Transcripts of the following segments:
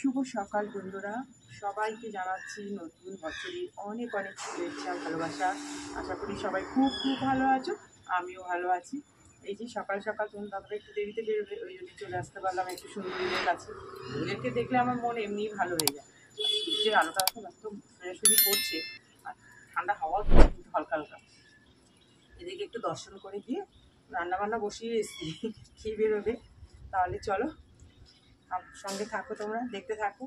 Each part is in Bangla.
শুভ সকাল বন্ধুরা, সবাইকে জানাচ্ছি নতুন বছরের অনেক অনেক শুভেচ্ছা ভালোবাসা। আশা করি সবাই খুব খুব ভালো আছো, আমিও ভালো আছি। এই যে সকাল সকাল তুমি তারপরে একটু দেরিতে বেরোবে, ওই জন্য চলে আসতে পারলাম একটু সুন্দরীদের কাছে। ওদেরকে দেখলে আমার মন এমনি ভালো হয়ে যায়। সূর্যের আলোটা এখন একদম সরাসরি পড়ছে, আর ঠান্ডা হাওয়াও দিচ্ছে কিন্তু হালকা হালকা। এদিকে একটু দর্শন করে গিয়ে রান্নাবান্না বসিয়ে এসেছি, খেয়ে বেরোবে। তাহলে চলো সঙ্গে থাকো, তোমরা দেখতে থাকো।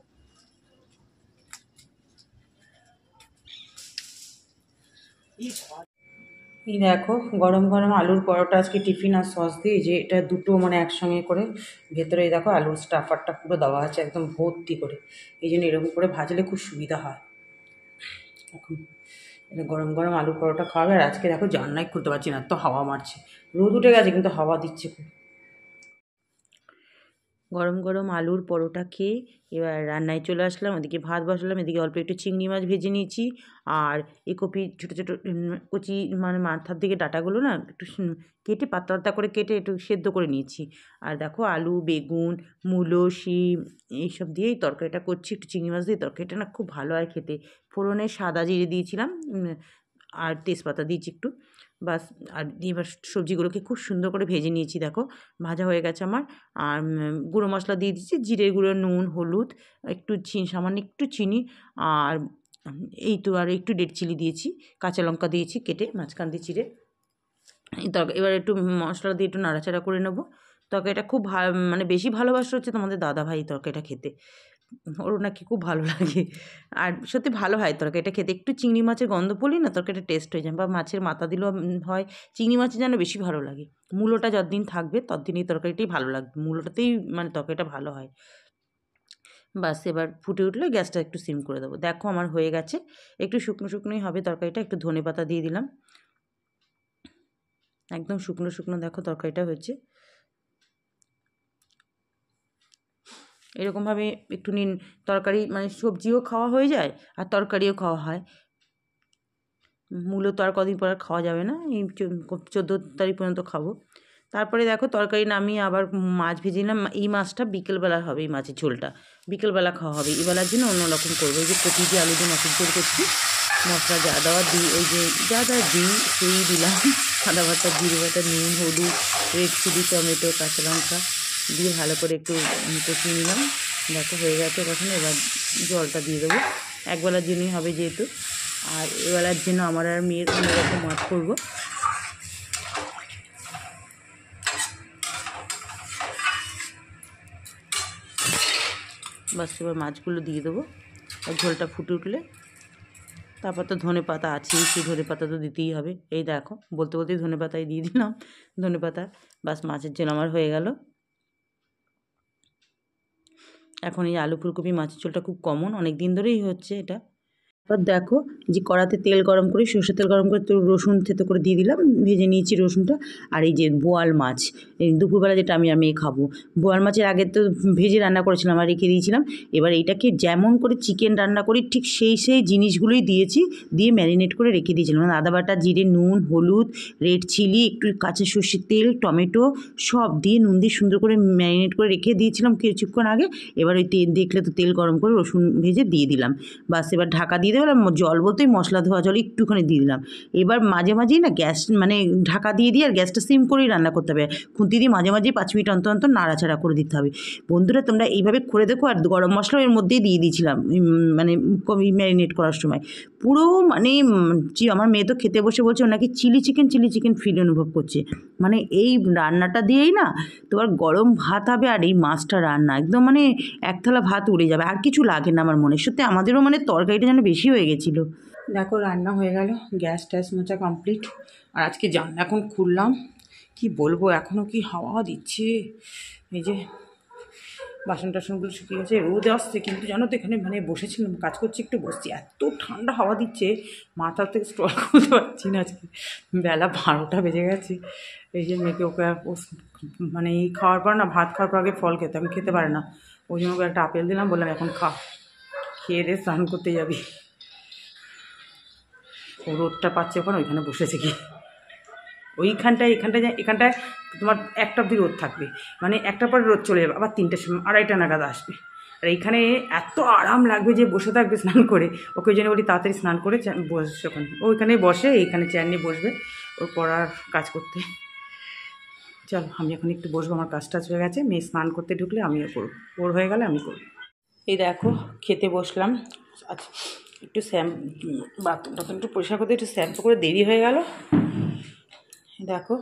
এই দেখো গরম গরম আলুর পরোটা আজকে টিফিন আর সস দিয়ে, যে এটা দুটো মানে একসঙ্গে করে ভেতরে দেখো আলুর স্টাফারটা পুরো দেওয়া আছে একদম ভর্তি করে। এই জন্য এরকম করে ভাজলে খুব সুবিধা হয়। এখন এটা গরম গরম আলুর পরোটা খাওয়াবে। আর আজকে দেখো জানলাই খুলতে পারছি না, তো হাওয়া মারছে। রোদ উঠে গেছে কিন্তু হাওয়া দিচ্ছে খুব। গরম গরম আলুর পরোটা খেয়ে এবার রান্নায় চলে আসলাম। ওদিকে ভাত বসালাম, এদিকে অল্প একটু চিংড়ি মাছ ভেজে নিয়েছি। আর এই কপি ছোটো ছোটো কচি মানে মাথার দিকে ডাঁটাগুলো না একটু কেটে পাতলা পাতলা করে কেটে একটু সেদ্ধ করে নিয়েছি। আর দেখো আলু, বেগুন, মূলো, শিম এইসব দিয়েই তরকারিটা করছি। একটু চিংড়ি মাছ দিয়ে তরকারিটা না খুব ভালো হয় খেতে। ফোড়নে সাদা জিরে দিয়েছিলাম আর তেজপাতা দিয়েছি একটু, বাস। আর এবার সবজিগুলোকে খুব সুন্দর করে ভেজে নিয়েছি, দেখো ভাজা হয়ে গেছে আমার। আর গুঁড়ো মশলা দিয়ে দিচ্ছি, জিরে গুঁড়ো, নুন, হলুদ, একটু সামান্য একটু চিনি, আর এই তো আর একটু রেড চিলি দিয়েছি, কাঁচা লঙ্কা দিয়েছি কেটে মাঝখান দিয়ে চিড়ে। এবার একটু মশলা দিয়ে একটু নাড়াচাড়া করে নেবো। তরকারিটা খুব মানে বেশি ভালোবাসা হচ্ছে তোমাদের দাদাভাই তরকারিটা খেতে, ওর নাকি খুব ভালো লাগে। আর সত্যি ভালো হয় তরকারিটা খেতে। একটু চিংড়ি মাছের গন্ধ পড়লেই না তরকারিটা টেস্ট হয়ে যায়, বা মাছের মাথা দিলেও হয়। চিংড়ি মাছের যেন বেশি ভালো লাগে। মূলোটা যতদিন থাকবে ততদিন এই তরকারিটাই ভালো লাগবে, মূলোটাতেই মানে তরকারিটা ভালো হয়। বাস এবার ফুটে উঠলে গ্যাসটা একটু সিম করে দেবো। দেখো আমার হয়ে গেছে, একটু শুকনো শুকনোই হবে তরকারিটা। একটু ধনেপাতা দিয়ে দিলাম, একদম শুকনো শুকনো দেখো তরকারিটা হয়েছে। এরকমভাবে একটু নিন, তরকারি মানে সবজিও খাওয়া হয়ে যায় আর তরকারিও খাওয়া হয়। মূলো তো আর কদিন পর আর খাওয়া যাবে না, এই 14 তারিখ পর্যন্ত খাবো। তারপরে দেখো তরকারি নামিয়ে আবার মাছ ভেজে নিলাম। এই মাছটা বিকেলবেলার হবে, এই মাছের ঝোলটা বিকেলবেলা খাওয়া হবে। এবেলার জন্য অন্যরকম করবো। এই যে কপি দিয়ে আলু দিয়ে মাছের ঝোল করছি, মশলা যা দেওয়া দিই, ওই যে যা যা দিই সেই দিলাম। আদা বাটা, জিরে বাটা, নুন, হলুদ, রেড চিলি, টমেটো, কাঁচা লঙ্কা দিয়ে ভালো করে একটু কষিয়ে নিলাম। দেখো হয়ে গেছে কখনো। এবার জলটা দিয়ে দেবো, একবেলার জন্যই হবে যেহেতু। আর এবেলার জন্য আমার আর মেয়ের অন্যরকম মাছ করবো। বাস এবার মাছগুলো দিয়ে দেবো। আর ঝোলটা ফুটে উঠলে তারপর তো ধনে পাতা আছেই, সেই ধনে পাতা তো দিতেই হবে। এই দেখো বলতে বলতেই ধনে পাতাই দিয়ে দিলাম, ধনে পাতা। বাস মাছের ঝোল আমার হয়ে গেল। এখন এই আলু ফুলকপি মাছের ঝোলটা খুব কমন, অনেক দিন ধরেই হচ্ছে এটা। এবার দেখো যে কড়াতে তেল গরম করে, সর্ষের তেল গরম করে তো রসুন থেতো করে দিয়ে দিলাম, ভেজে নিয়েছি রসুনটা। আর এই যে বোয়াল মাছ, এই দুপুরবেলা যেটা আমি আর মেয়ে খাবো, বোয়াল মাছের আগে তো ভেজে রান্না করেছিলাম আর রেখে দিয়েছিলাম। এবার এইটাকে যেমন করে চিকেন রান্না করি ঠিক সেই জিনিসগুলোই দিয়েছি, দিয়ে ম্যারিনেট করে রেখে দিয়েছিলাম। মানে আদা বাটা, জিরে, নুন, হলুদ, রেড চিলি, একটু কাঁচা সর্ষের তেল, টমেটো সব দিয়ে নুন দিয়ে সুন্দর করে ম্যারিনেট করে রেখে দিয়েছিলাম কিছুক্ষণ আগে। এবার ওই তেল দেখলে তো তেল গরম করে রসুন ভেজে দিয়ে দিলাম। বাস এবার ঢাকা দিয়ে দেবো। জল বলতেই মশলা ধোয়া জল একটুখানি দিয়ে দিলাম। এবার মাঝে মাঝেই না গ্যাস মানে ঢাকা দিয়ে আর গ্যাসটা সিম করেই রান্না করতে হবে। খুন্তি দিয়ে মাঝে মাঝেই 5 মিনিট অন্তর অন্তর নাড়াচাড়া করে দিতে হবে। বন্ধুরা তোমরা এইভাবে করে দেখো। আর গরম মশলাও এর মধ্যেই দিয়ে দিয়েছিলাম, মানে ম্যারিনেট করার সময়। পুরো মানে আমার মেয়ে তো খেতে বসে বলছে ওনাকে চিলি চিকেন ফিল অনুভব করছে। মানে এই রান্নাটা দিয়েই না তোমার গরম ভাত হবে আর এই মাছটা রান্না একদম মানে এক থালা ভাত উড়ে যাবে, আর কিছু লাগে না আমার মনে। সত্যি আমাদেরও মানে তরকারিটা যেন বেশি হয়ে গেছিলো। দেখো রান্না হয়ে গেল, গ্যাস ট্যাস মোছা কমপ্লিট। আর আজকে জানলা এখন খুললাম, কি বলবো, এখনও কি হাওয়া দিচ্ছে। এই যে বাসন টাসনগুলো শুকিয়ে গেছে, রোদ আসছে কিন্তু জানো তো এখানে মানে বসেছিলাম কাজ করছি, একটু বসছি, এত ঠান্ডা হাওয়া দিচ্ছে মাথার থেকে স্ট্রল করতে পারছি না। আজকে বেলা 12টা বেজে গেছে। এই যে মেয়েকে ওকে মানে এই খাওয়ার পর না, ভাত খাওয়ার পর আগে ফল খেতে, আমি খেতে পারে না। ওই জন্য ওকে একটা আপেল দিলাম, বললাম এখন খা, খেয়ে দিয়ে স্নান করতে যাবি। ও রোদটা পাচ্ছে ওখানে, ওইখানে বসেছে কি এখানটায় তোমার 1টা অবধি রোদ থাকবে, মানে 1টার পরে রোদ চলে যাবে, আবার 3টের সময় 2:30 নাগাদ আসবে। আর এইখানে এত আরাম লাগবে যে বসে থাকবে স্নান করে, ওকে ওই জন্য বলি তাড়াতাড়ি স্নান করে বসছে ওখানে, ও ওইখানেই বসে, এইখানে চেয়ার নিয়ে বসবে ওর পড়ার কাজ করতে। চলো আমি এখন একটু বসবো, আমার কাজ টাজ হয়ে গেছে, মেয়ে স্নান করতে ঢুকলে আমিও করবো, ওর হয়ে গেলে আমি করবো। এই দেখো খেতে বসলাম। আচ্ছা একটু বাথরুম একটু পরিষ্কার করতে একটু শ্যাম্পু করে দেরি হয়ে গেল। দেখো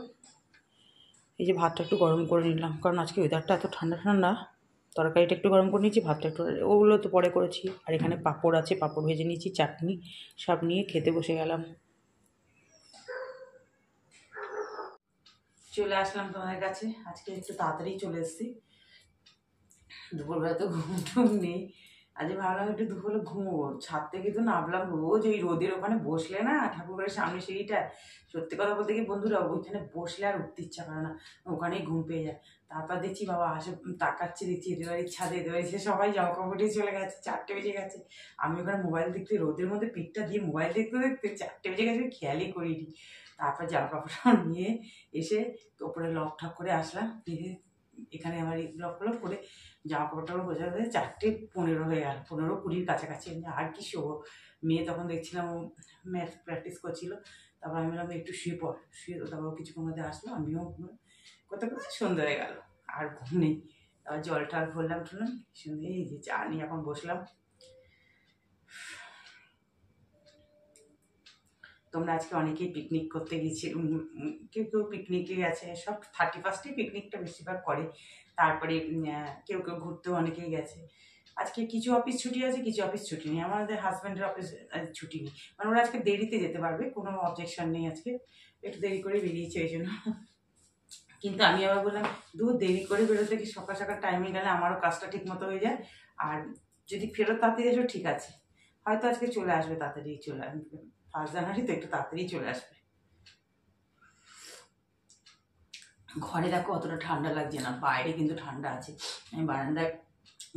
এই যে ভাতটা একটু গরম করে নিলাম, কারণ আজকে ওয়েদারটা এত ঠান্ডা ঠান্ডা, তরকারিটা একটু গরম করে নিয়েছি, ভাতটা একটু, ওগুলো তো পরে করেছি। আর এখানে পাঁপড় আছে, পাঁপড় ভেজে নিয়েছি, চাটনি সব নিয়ে খেতে বসে গেলাম। চলে আসলাম তোমাদের কাছে, আজকে একটু তাড়াতাড়ি চলে এসেছি, দুপুরবেলা তো ঘুম টুম নেই, আজকে ভাবলাম একটু দুপুরবেলা ঘুমোবো। ছাদ থেকে তো নামলাম, রোজ ওই রোদের ওখানে বসলে না ঠাকুরের সামনে সিঁড়িটা, সত্যি কথা বলতে কি বন্ধুরা ওইখানে বসলে আর উঠতে ইচ্ছা করে না, ওখানেই ঘুম পেয়ে যায়। তারপর দেখছি বাবা আসে, তাকাচ্ছে, দেখছি এদের বাড়ির ছাদে, এদের বাড়ি সবাই জামা কাপড় দিয়ে চলে গেছে, 4টে বেজে গেছে। আমি ওখানে মোবাইল দেখতে, রোদের মধ্যে পিঠটা দিয়ে মোবাইল দেখতে দেখতে 4টে বেজে গেছে, খেয়ালই করিনি। তারপর জামা কাপড়টা নিয়ে এসে ওপরে লক ঠক করে আসলাম, এখানে আমার লক লক করে জামা কাপড় টাপড় বোঝা যায়। 4:15 হয়ে গেল, 15-20 কাছাকাছি। আর কি শোবো, মেয়ে তখন দেখছিলাম ও ম্যাথ প্র্যাকটিস করছিল, তারপর আমি বললাম একটু শুয়ে পড়, শুয়ে তো তারপর কিছুক্ষণ মধ্যে আসলো, আমিও করতে করতে সন্ধ্যা হয়ে গেল, আর ঘুম নেই। তারপর জল টল ভরলাম টুলাম, সন্ধ্যে এই যে চা নিয়ে এখন বসলাম। তোমরা আজকে অনেকেই পিকনিক করতে গেছি, কেউ কেউ পিকনিকে গেছে, সব 31 পিকনিকটা বেশিরভাগ করে, তারপরে কেউ কেউ ঘুরতেও অনেকেই গেছে। আজকে কিছু অফিস ছুটি আছে, কিছু অফিস ছুটি নেই, আমাদের হাজব্যান্ডের অফিস ছুটি নেই, মানে ওরা আজকে দেরিতে যেতে পারবে, কোনো অবজেকশন নেই, আজকে একটু দেরি করে বেরিয়েছে ওই জন্য। কিন্তু আমি আবার বললাম দেরি করে বেরোতে কি, সকাল সকাল টাইমে গেলে আমারও কাজটা ঠিক মতো হয়ে যায়, আর যদি ফেরত তাড়াতাড়ি আসবে ঠিক আছে, হয়তো আজকে চলে আসবে, তাড়াতাড়ি চলে আসবে, 1 জানুয়ারি তো একটু তাড়াতাড়ি চলে আসবে। ঘরে দেখো অতটা ঠান্ডা লাগছে না, বাইরে কিন্তু ঠান্ডা আছে। আমি বারান্দায়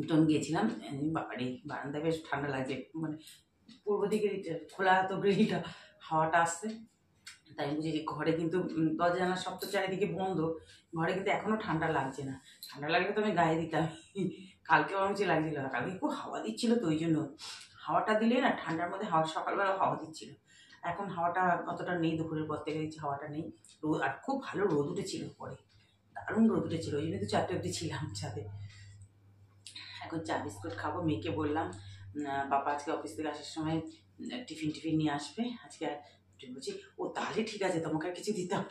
যখন গিয়েছিলাম, বাড়ি বারান্দায় বেশ ঠান্ডা লাগছে, মানে পূর্ব দিকে খোলা তো গ্রিলটা, হাওয়াটা আসছে, তাই বুঝি যে ঘরে কিন্তু দরজা জানালা সব তো চারিদিকে বন্ধ, ঘরে কিন্তু এখনো ঠান্ডা লাগছে না। ঠান্ডা লাগলে তো আমি গায়ে দিতাম, কালকে আমার কিছু লাগছিল না, কালকে খুব হাওয়া দিচ্ছিল, তো ওই জন্য হাওয়াটা দিলে না ঠান্ডার মধ্যে হাওয়া, সকালবেলা হাওয়া দিচ্ছিল, এখন হাওয়াটা অতটা নেই, দুপুরের পর থেকে দেখছি হাওয়াটা নেই। রোদ, আর খুব ভালো রোদ উঠেছিল, পরে দারুণ রোদ উঠেছিল, ওই জন্য তো 4টে অবধি ছিলাম ছাদে। এখন চা বিস্কুট খাবো, মেয়েকে বললাম বাবা আজকে অফিস থেকে আসার সময় টিফিন টিফিন নিয়ে আসবে আজকে, বলছি ও তাহলে ঠিক আছে, তোমাকে আর কিছু দিতাম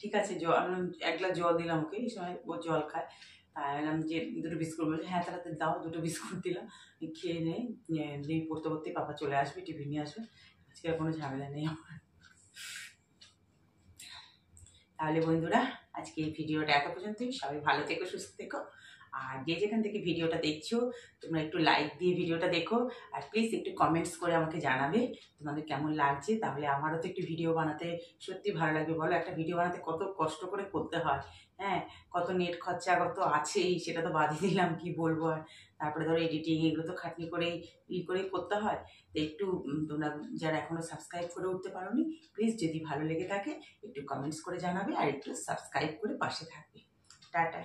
ঠিক আছে, জল 1 গ্লাস জল দিলাম ওকে, এই সময় ও জল খায়, তাই বললাম যে 2টো বিস্কুট, বলছে হ্যাঁ তাহলে দাও, 2টো বিস্কুট দিলাম, খেয়ে নেই, দিয়ে পড়তে পড়তে পাপা চলে আসবে, টিফিন নিয়ে আসবে, আজকে আর কোনো ঝামেলা নেই আমার। তাহলে বন্ধুরা আজকে এই ভিডিওটা এত পর্যন্তই, সবাই ভালো থেকো, সুস্থ থেকো, আর যে যেখান থেকে ভিডিওটা দেখছো তোমরা একটু লাইক দিয়ে ভিডিওটা দেখো, আর প্লিজ একটু কমেন্টস করে আমাকে জানাবে তোমাদের কেমন লাগছে, তাহলে আমারও তো একটু ভিডিও বানাতে সত্যি ভালো লাগবে। বলো একটা ভিডিও বানাতে কত কষ্ট করে করতে হয়, হ্যাঁ কত নেট খরচা কত আছেই, সেটা তো বাদই দিলাম, কি বলবো আর, তারপরে ধরো এডিটিং, এগুলো তো খাটনি করেই করেই করতে হয়। তো একটু তোমরা যারা এখনও সাবস্ক্রাইব করে উঠতে পারোনি, প্লিজ যদি ভালো লেগে থাকে একটু কমেন্টস করে জানাবে, আর একটু সাবস্ক্রাইব করে পাশে থাকবে। টাটা।